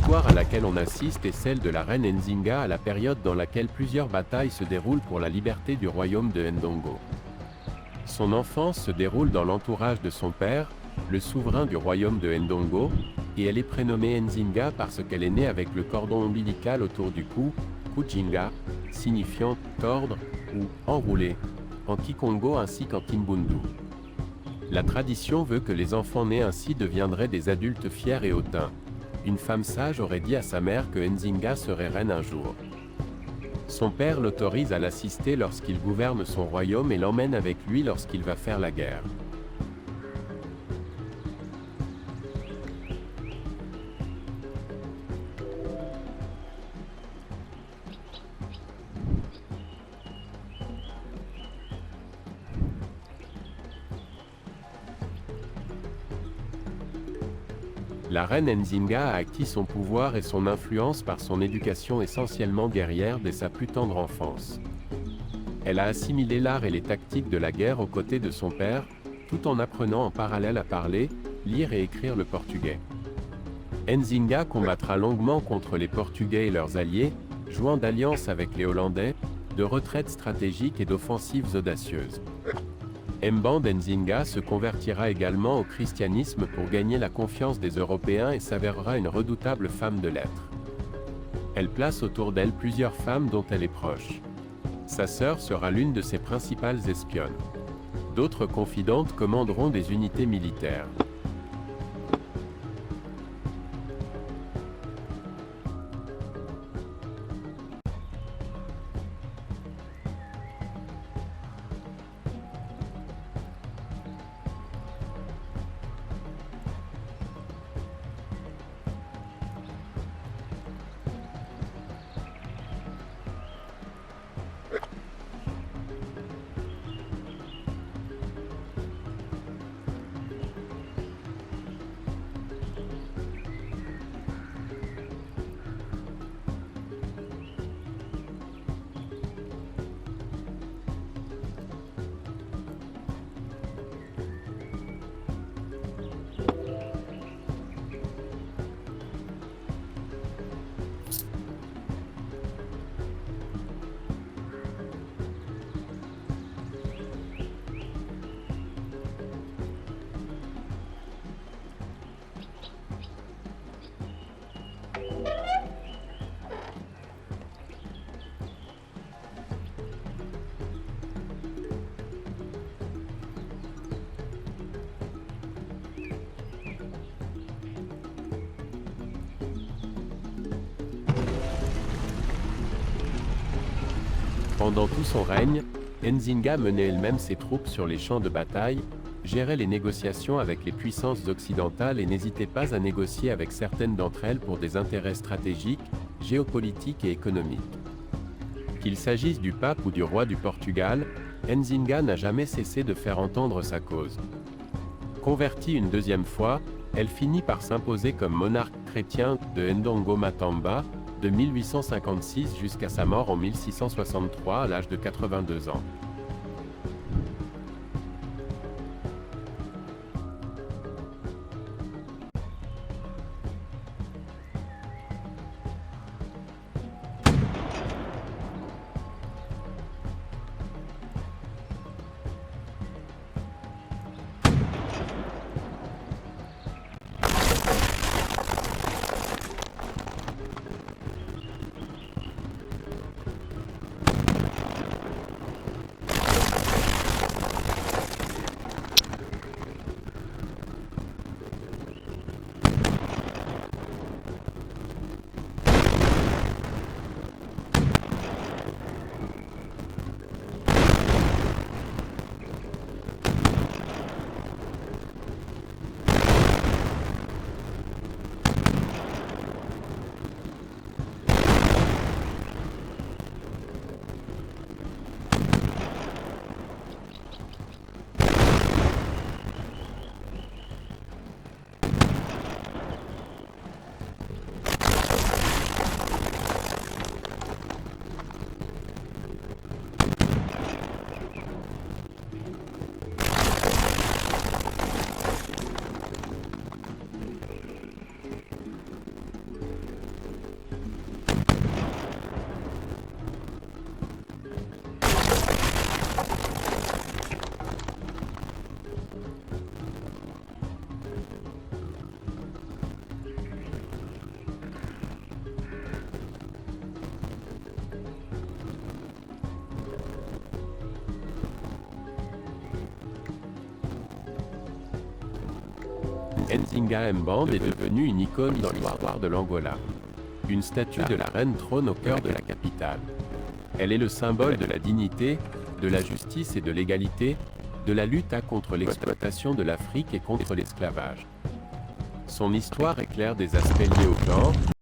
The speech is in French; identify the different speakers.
Speaker 1: L'histoire à laquelle on assiste est celle de la reine Nzinga à la période dans laquelle plusieurs batailles se déroulent pour la liberté du royaume de Ndongo. Son enfance se déroule dans l'entourage de son père, le souverain du royaume de Ndongo, et elle est prénommée Nzinga parce qu'elle est née avec le cordon ombilical autour du cou, Kujinga, signifiant tordre ou enrouler, en Kikongo ainsi qu'en Kimbundu. La tradition veut que les enfants nés ainsi deviendraient des adultes fiers et hautains. Une femme sage aurait dit à sa mère que Nzinga serait reine un jour. Son père l'autorise à l'assister lorsqu'il gouverne son royaume et l'emmène avec lui lorsqu'il va faire la guerre. La reine Nzinga a acquis son pouvoir et son influence par son éducation essentiellement guerrière dès sa plus tendre enfance. Elle a assimilé l'art et les tactiques de la guerre aux côtés de son père, tout en apprenant en parallèle à parler, lire et écrire le portugais. Nzinga combattra longuement contre les Portugais et leurs alliés, jouant d'alliances avec les Hollandais, de retraites stratégiques et d'offensives audacieuses. Mbanda Nzinga se convertira également au christianisme pour gagner la confiance des Européens et s'avérera une redoutable femme de lettres. Elle place autour d'elle plusieurs femmes dont elle est proche. Sa sœur sera l'une de ses principales espionnes. D'autres confidentes commanderont des unités militaires. Pendant tout son règne, Nzinga menait elle-même ses troupes sur les champs de bataille, gérait les négociations avec les puissances occidentales et n'hésitait pas à négocier avec certaines d'entre elles pour des intérêts stratégiques, géopolitiques et économiques. Qu'il s'agisse du pape ou du roi du Portugal, Nzinga n'a jamais cessé de faire entendre sa cause. Convertie une deuxième fois, elle finit par s'imposer comme monarque chrétien de Ndongo Matamba, de 1856 jusqu'à sa mort en 1663 à l'âge de 82 ans. Nzinga Mbande est devenue une icône dans l'histoire de l'Angola. Une statue de la reine trône au cœur de la capitale. Elle est le symbole de la dignité, de la justice et de l'égalité, de la lutte contre l'exploitation de l'Afrique et contre l'esclavage. Son histoire éclaire des aspects liés au genre,